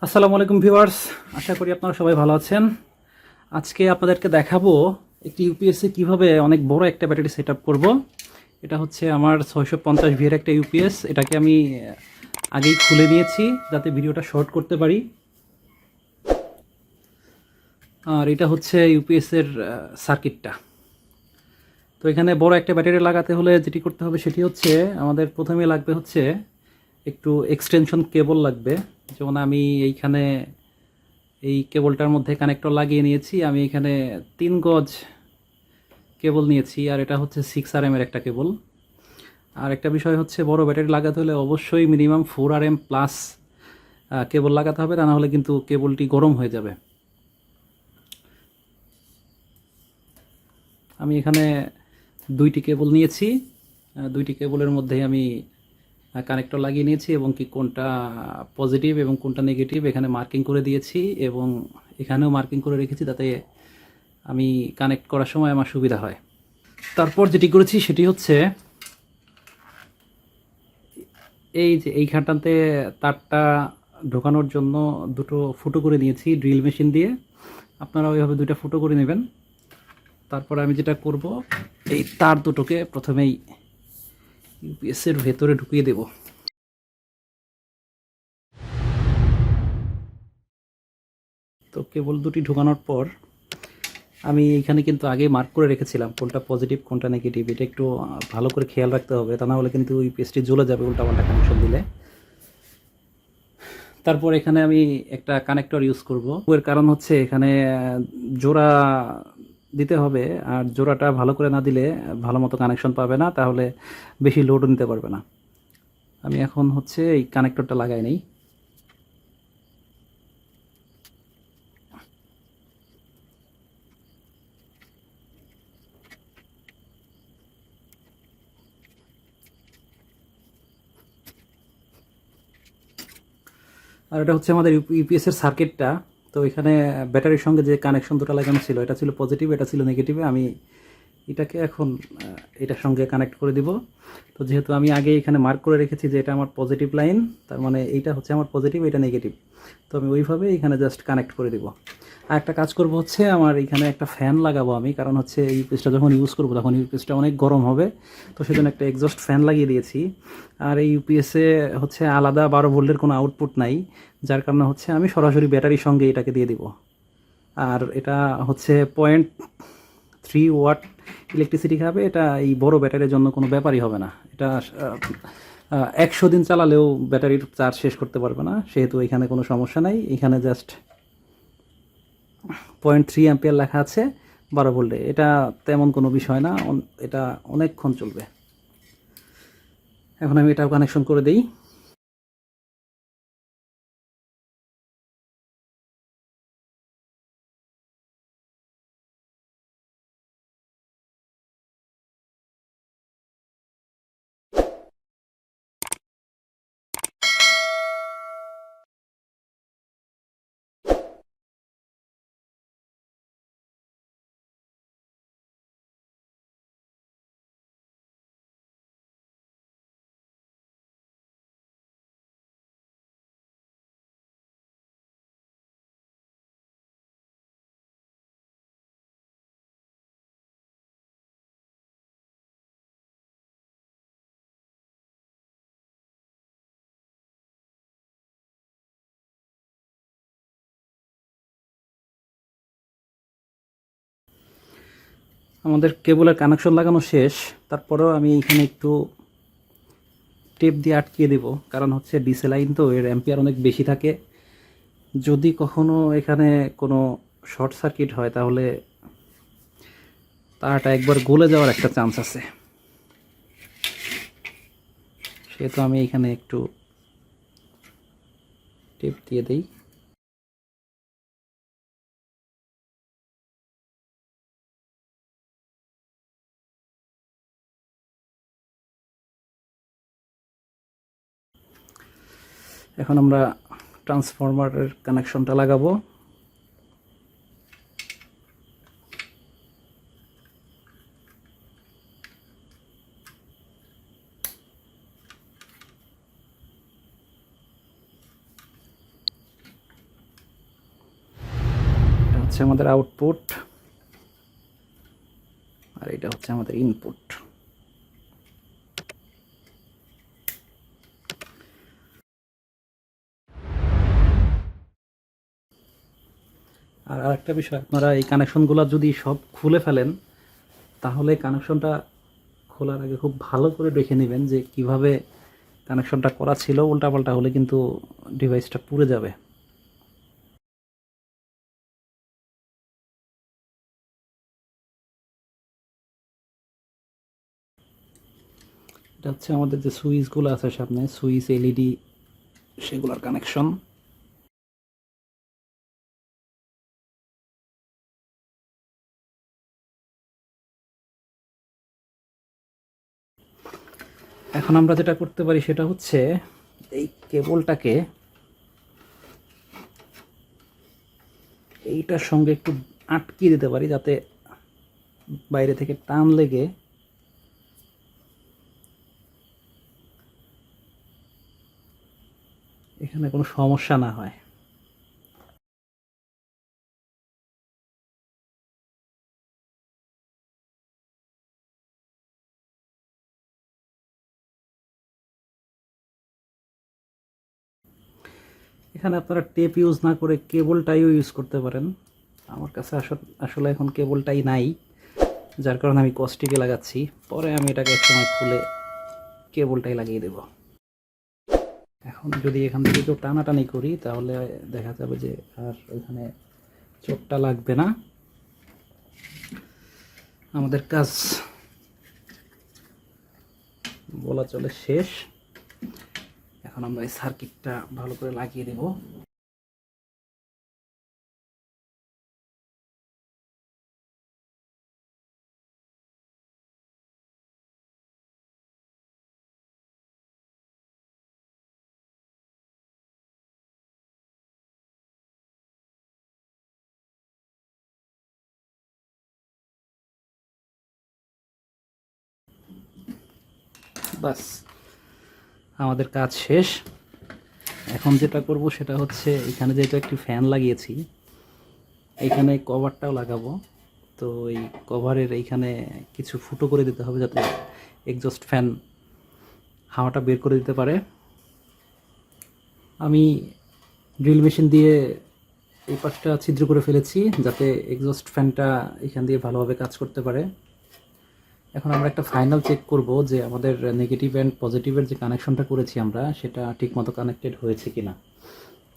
আসসালামু আলাইকুম ভিউয়ার্স, আশা করি আপনারা সবাই ভালো আছেন। আজকে আপনাদেরকে দেখাবো একটি ইউপিএসে কিভাবে অনেক বড় একটা ব্যাটারি সেট আপ করবো। এটা হচ্ছে আমার 650 ভিএর একটা ইউপিএস। এটাকে আমি আগেই খুলে নিয়েছি যাতে ভিডিওটা শর্ট করতে পারি। আর এটা হচ্ছে ইউপিএসের সার্কিটটা। তো এখানে বড় একটা ব্যাটারি লাগাতে হলে যেটি করতে হবে সেটি হচ্ছে আমাদের প্রথমে লাগবে হচ্ছে একটু এক্সটেনশন কেবল লাগবে। যেমন আমি এইখানে এই কেবলটার মধ্যে কানেক্টর লাগিয়ে নিয়েছি। আমি এখানে 3 গজ কেবল নিয়েছি, আর এটা হচ্ছে 6 RM এর একটা কেবল। আর একটা বিষয় হচ্ছে বড় ব্যাটারি লাগাতে হলে অবশ্যই মিনিমাম 4 RM প্লাস কেবল লাগাতে হবে, তা না হলে কিন্তু কেবলটি গরম হয়ে যাবে। আমি এখানে 2টি কেবল নিয়েছি। 2টি কেবলের মধ্যেই আমি কানেক্টর লাগিয়ে নিয়েছি এবং কি কোনটা পজিটিভ এবং কোনটা নেগেটিভ এখানে মার্কিং করে দিয়েছি, এবং এখানেও মার্কিং করে রেখেছি যাতে আমি কানেক্ট করার সময় আমার সুবিধা হয়। তারপর যেটি করেছি সেটি হচ্ছে এই যে এইখানটাতে তারটা ঢোকানোর জন্য দুটো ফুটো করে নিয়েছি ড্রিল মেশিন দিয়ে। আপনারা ওইভাবে দুইটা ফুটো করে নেবেন। তারপর আমি যেটা করব, এই তার দুটোকে প্রথমেই ইউপিএসের ভেতরে ঢুকিয়ে দেব। তো কেবল দুটি ঢোকানোর পর আমি এখানে কিন্তু আগে মার্ক করে রেখেছিলাম কোনটা পজিটিভ কোনটা নেগেটিভ। এটা একটু ভালো করে খেয়াল রাখতে হবে, তা না হলে কিন্তু ইউপিএসটি জ্বলে যাবে উল্টাপাল্টা কানেকশন দিলে। তারপর এখানে আমি একটা কানেক্টর ইউজ করব। এর কারণ হচ্ছে এখানে জোড়া দিতে হবে, আর জোড়াটা ভালো করে না দিলে ভালো মতো কানেকশন পাবে না, তাহলে বেশি লোডও নিতে পারবে না। আমি এখন হচ্ছে এই কানেক্টরটা লাগাই নেই। আর এটা হচ্ছে আমাদের ইউপিএস এর সার্কিটটা। তো এখানে ব্যাটারির সঙ্গে যে কানেকশন দুটো লাগানো ছিল, এটা ছিল পজিটিভ, এটা ছিল নেগেটিভে। আমি এটাকে এখন এটার সঙ্গে কানেক্ট করে দিব। তো যেহেতু আমি আগে এখানে মার্ক করে রেখেছি যে এটা আমার পজিটিভ লাইন, তার মানে এইটা হচ্ছে আমার পজিটিভ, এটা নেগেটিভ। তো আমি ওইভাবে এখানে জাস্ট কানেক্ট করে দিব। আর একটা কাজ করব হচ্ছে আমার এখানে একটা ফ্যান লাগাবো আমি, কারণ হচ্ছে এই ইউপিএসটা যখন ইউজ করবো তখন ইউপিএসটা অনেক গরম হবে। তো সেজন্য একটা এক্সস্ট ফ্যান লাগিয়ে দিয়েছি। আর এই ইউপিএসে হচ্ছে আলাদা 12 ভোল্টের কোনো আউটপুট নাই, যার কারণে হচ্ছে আমি সরাসরি ব্যাটারির সঙ্গে এটাকে দিয়ে দিব। আর এটা হচ্ছে 0.3 ওয়াট ইলেকট্রিসিটি খাবে। এটা এই বড় ব্যাটারির জন্য কোনো ব্যাপারই হবে না। এটা 100 দিন চালালেও ব্যাটারির চার্জ শেষ করতে পারবে না, সেহেতু এখানে কোনো সমস্যা নাই। এখানে জাস্ট 0.3 অ্যাম্পিয়ার লেখা আছে 12 ভোল্টে। এটা তেমন কোনো বিষয় না, এটা অনেকক্ষণ চলবে। এখন আমি এটাও কানেকশন করে দিই। আমাদের কেবলের কানেকশন লাগানো শেষ। তারপরেও আমি এখানে একটু টেপ দিয়ে আটকিয়ে দেব, কারণ হচ্ছে ডিসি লাইন, তো এর অ্যাম্পিয়ার অনেক বেশি থাকে। যদি কখনো এখানে কোনো শর্ট সার্কিট হয় তাহলে তারটা একবার গলে যাওয়ার একটা চান্স আছে। সেহেতু আমি এখানে একটু টেপ দিয়ে দিই। এখন আমরা ট্রান্সফরমারের কানেকশনটা লাগাবো। হচ্ছে আমাদের আউটপুট, আর এটা হচ্ছে আমাদের ইনপুট। আর আরেকটা বিষয়, আপনারা এই কানেকশনগুলো যদি সব খুলে ফেলেন তাহলে কানেকশনটা খোলার আগে খুব ভালো করে দেখে নেবেন যে কিভাবে কানেকশনটা করা ছিল। উল্টাপাল্টা হলে কিন্তু ডিভাইসটা পুড়ে যাবে। এটা হচ্ছে আমাদের যে সুইচগুলো আছে সামনে, সুইচ, এলইডি, সেগুলোর কানেকশন। এখন আমরা যেটা করতে পারি সেটা হচ্ছে এই কেবলটাকে এইটার সঙ্গে একটু আটকে দিতে পারি, যাতে বাইরে থেকে টান লেগে এখানে কোনো সমস্যা না হয়। এখানে আপনারা টেপ ইউজ না করে কেবলটাইও ইউজ করতে পারেন। আমার কাছে আসলে এখন কেবলটাই নাই, যার কারণে আমি কস্টিকে লাগাচ্ছি। পরে আমি এটাকে একসময় খুলে কেবলটাই লাগিয়ে দেব। এখন যদি এখান থেকে কেউ টানাটানি করি তাহলে দেখা যাবে যে আর এখানে চোটটা লাগবে না। আমাদের কাজ বলা চলে শেষ। এখন আমরা এই সার্কিটটা ভালো করে লাগিয়ে দেব। বাস, আমাদের কাজ শেষ। এখন যেটা করব সেটা হচ্ছে, এখানে যেহেতু একটি ফ্যান লাগিয়েছি, এইখানে কভারটাও লাগাবো। তো এই কভারের এইখানে কিছু ফুটো করে দিতে হবে যাতে এক্সস্ট ফ্যান হাওয়াটা বের করে দিতে পারে। আমি ড্রিল মেশিন দিয়ে এই পাশটা ছিদ্র করে ফেলেছি যাতে এক্সস্ট ফ্যানটা এখান দিয়ে ভালোভাবে কাজ করতে পারে। এখন আমরা একটা ফাইনাল চেক করব যে আমাদের নেগেটিভ অ্যান্ড পজিটিভের যে কানেকশনটা করেছি আমরা, সেটা ঠিকমতো কানেক্টেড হয়েছে কিনা,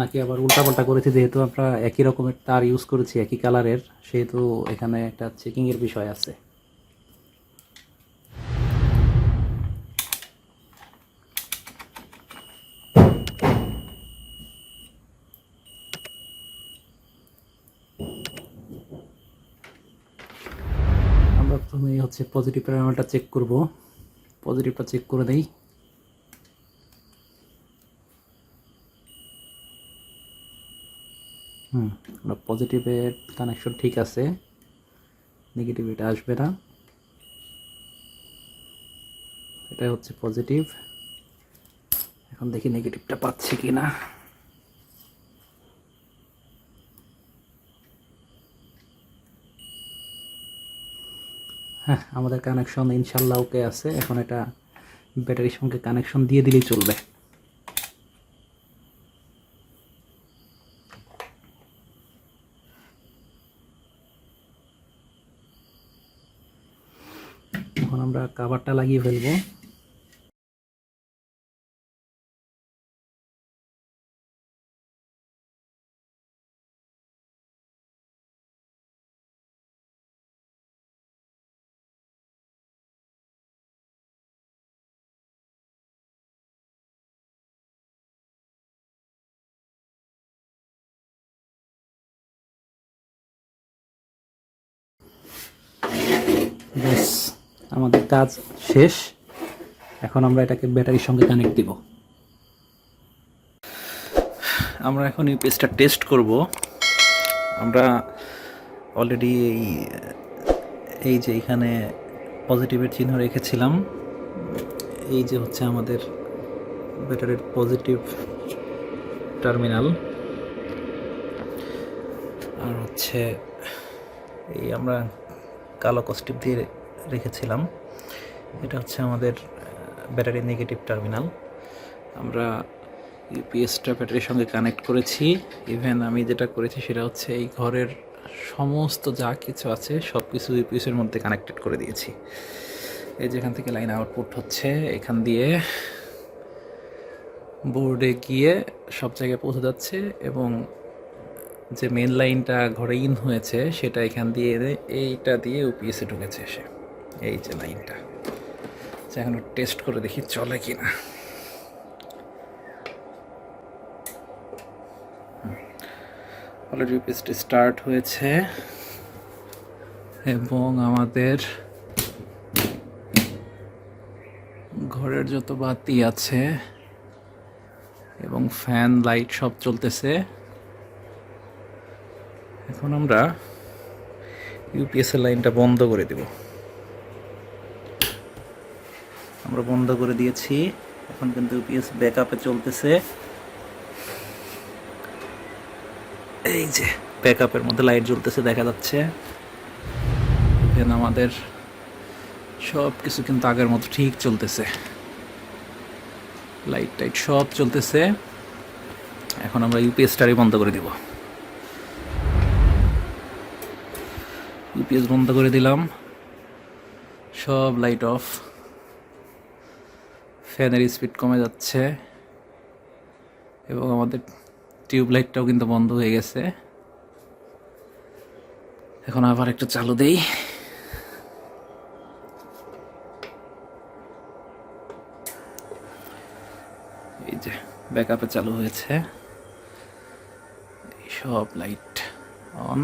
নাকি আবার উল্টাপাল্টা করেছি। যেহেতু আমরা একই রকমের তার ইউজ করেছি, একই কালারের, সেহেতু এখানে একটা চেকিংয়ের বিষয় আছে। আমরা প্রথমে হচ্ছে পজিটিভ প্যারামিটারটা চেক করব। পজিটিভটা চেক করে দেই। আমরা পজিটিভের কানেকশন ঠিক আছে, নেগেটিভ এটা আসবে না। এটা হচ্ছে পজিটিভ। এখন দেখি নেগেটিভটা পাচ্ছি কিনা। হ্যাঁ, আমাদের কানেকশন ইনশাল্লাহ ওকে আছে। এখন এটা ব্যাটারির সঙ্গে কানেকশন দিয়ে দিলেই চলবে। এখন আমরা কভারটা লাগিয়ে ফেলবো। ব্যাস, আমাদের কাজ শেষ। এখন আমরা এটাকে ব্যাটারির সঙ্গে কানেক্ট দিব। আমরা এখন ইউপিএসটা টেস্ট করব। আমরা অলরেডি এই যে এখানে পজিটিভের চিহ্ন রেখেছিলাম, এই যে হচ্ছে আমাদের ব্যাটারির পজিটিভ টার্মিনাল, আর হচ্ছে এই আমরা কালো কস্টিপ দিয়ে রেখেছিলাম। এটা হচ্ছে আমাদের ব্যাটারি নেগেটিভ টার্মিনাল। আমরা ইউপিএসটা ব্যাটারির সঙ্গে কানেক্ট করেছি। ইভেন আমি যেটা করেছি সেটা হচ্ছে এই ঘরের সমস্ত যা কিছু আছে সব কিছু ইউপিএসের মধ্যে কানেক্টেড করে দিয়েছি। এই যেখান থেকে লাইন আউটপুট হচ্ছে, এখান দিয়ে বোর্ডে গিয়ে সব জায়গায় পৌঁছে যাচ্ছে, এবং যে মেন লাইনটা ঘরে ইন হয়েছে সেটা এখান দিয়ে এইটা দিয়ে ইউপিএসে ঢুকেছে এসে। এই যে লাইনটা এখন টেস্ট করে দেখি চলে কি না। অলরেডি ইউপিএসটি স্টার্ট হয়েছে এবং আমাদের ঘরের যত বাতি আছে এবং ফ্যান লাইট সব চলতেছে। এখন আমরা ইউপিএস এর লাইনটা বন্ধ করে দেব। আমরা বন্ধ করে দিয়েছি। এখন কিন্তু ইউপিএস ব্যাকআপে চলতেছে। এই যে ব্যাকআপের মধ্যে লাইট জ্বলতেছে দেখা যাচ্ছে। দেন আমাদের সব কিছু কিন্তু আগের মতো ঠিক চলতেছে, লাইট টাইট সব চলতেছে। এখন আমরা ইউপিএসটারই বন্ধ করে দিব। ইউপিএস বন্ধ করে দিলাম, সব লাইট অফ, ফ্যানের স্পিড কমে যাচ্ছে এবং আমাদের টিউব লাইটটাও কিন্তু বন্ধ হয়ে গেছে। এখন আবার একটু চালু দেই। এই যে ব্যাকআপে চালু হয়েছে, সব লাইট অন।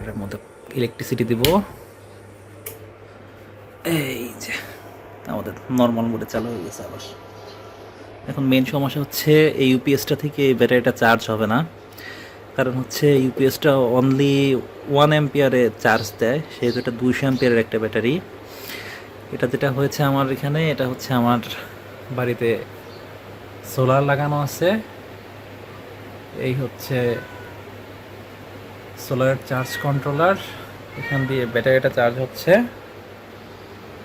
এর মধ্যে ইলেকট্রিসিটি দিব। এই যে আমাদের নর্মাল মোডে চালু হয়ে গেছে আবার। এখন মেন সমস্যা হচ্ছে এই ইউপিএসটা থেকে এই ব্যাটারিটা চার্জ হবে না, কারণ হচ্ছে ইউপিএসটা অনলি 1 অ্যাম্পিয়ারে চার্জ দেয়, সেহেতু এটা 200 অ্যাম্পিয়ারের একটা ব্যাটারি। এটা যেটা হয়েছে আমার এখানে, এটা হচ্ছে আমার বাড়িতে সোলার লাগানো আছে। এই হচ্ছে সোলার চার্জ কন্ট্রোলার, এখান দিয়ে ব্যাটারিটা চার্জ হচ্ছে।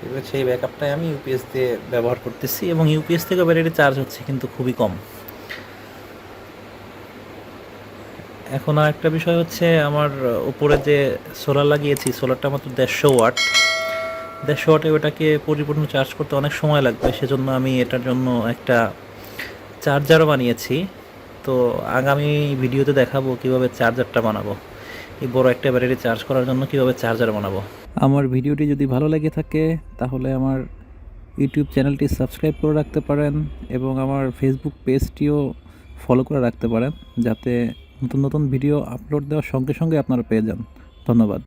এবার সেই ব্যাকআপটাই আমি ইউপিএস দিয়ে ব্যবহার করতেছি এবং ইউপিএস থেকে ব্যাটারি চার্জ হচ্ছে কিন্তু খুবই কম। এখন আর একটা বিষয় হচ্ছে, আমার উপরে যে সোলার লাগিয়েছি সোলারটা মাত্র 150 ওয়াট। 150 ওয়াটে ওটাকে পরিপূর্ণ চার্জ করতে অনেক সময় লাগবে, সেজন্য আমি এটার জন্য একটা চার্জারও বানিয়েছি। তো আগামী ভিডিওতে দেখাবো কিভাবে চার্জারটা বানাবো, এই বড় একটা ব্যাটারি চার্জ করার জন্য কিভাবে চার্জার বানাবো। আমার ভিডিওটি যদি ভালো লেগে থাকে তাহলে আমার ইউটিউব চ্যানেলটি সাবস্ক্রাইব করে রাখতে পারেন এবং আমার ফেসবুক পেজটিও ফলো করে রাখতে পারেন, যাতে নতুন নতুন ভিডিও আপলোড দেওয়ার সঙ্গে সঙ্গে আপনারা পেয়ে যান। ধন্যবাদ।